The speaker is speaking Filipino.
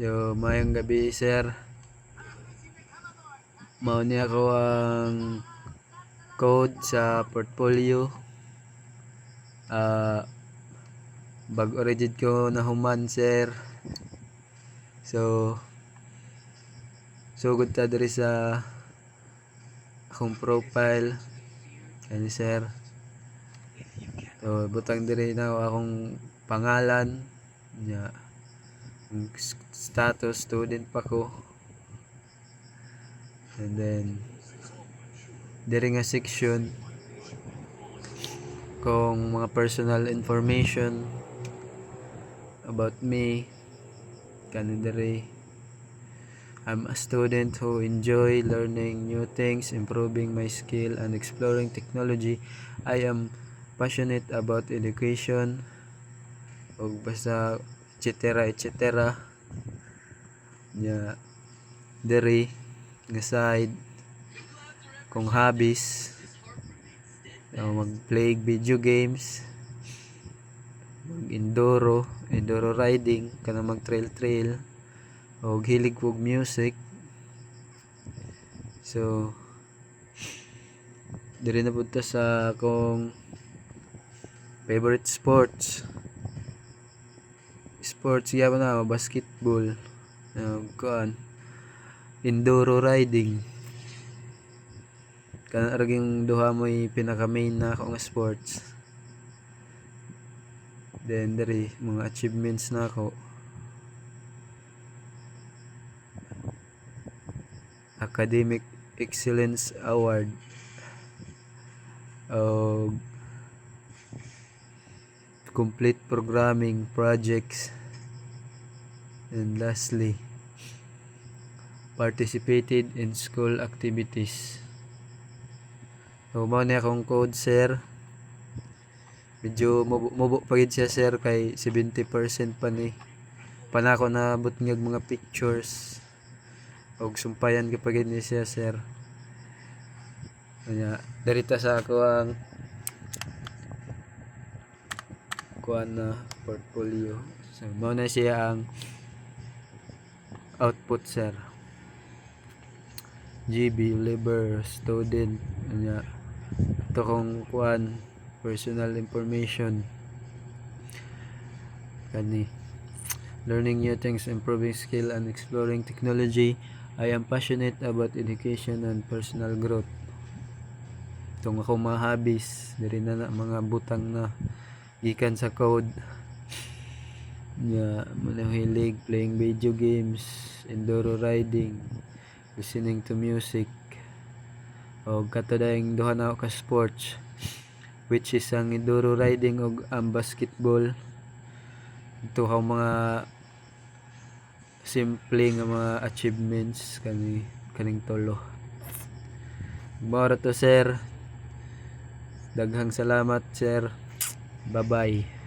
Yo, mayong gabi, sir. Mao ni ako ang code sa portfolio. Bag-o rigid ko nahuman, sir. So, sugod ta diri sa akong profile kani sir. So, butang diri na akong pangalan nya status student pa ko. And then diri nga section kung mga personal information about me kani diri. I'm a student who enjoy learning new things, improving my skill, and exploring technology. I am passionate about education ug basta etc. Nya diri nga side kung hobbies mag-play video games, mag-enduro riding kana mag trail o hilig kog music. So diri na punta sa akong favorite sports gyapon na basketball, kuan enduro riding kana ra yung duha mo'y pinaka main na ako nga sports. Then diri mga achievements na ako, Academic Excellence Award o complete programming projects, and lastly participated in school activities. So mao ni akong code, sir. Medyo mubo pa gid siya, sir, kay 70% pa ni panako na butngag mga pictures og sumpayan gid ni siya, sir. Kanya darita sa ako ang kuan na portfolio. So mao na siya ang output, sir. GB Liber student nya ito kong kuan personal information kani learning new things, improving skill, and exploring technology. I am passionate about education and personal growth. Itong ako mga hobbies diri na mga butang na gikan sa code nya hilig playing video games, enduro riding, listening to music, o katudayang duha na ka sports, which is ang enduro riding og ang basketball. Ito ang mga simple nga mga achievements kaning tulo. Mao to, sir. Daghang salamat, sir. Bye bye.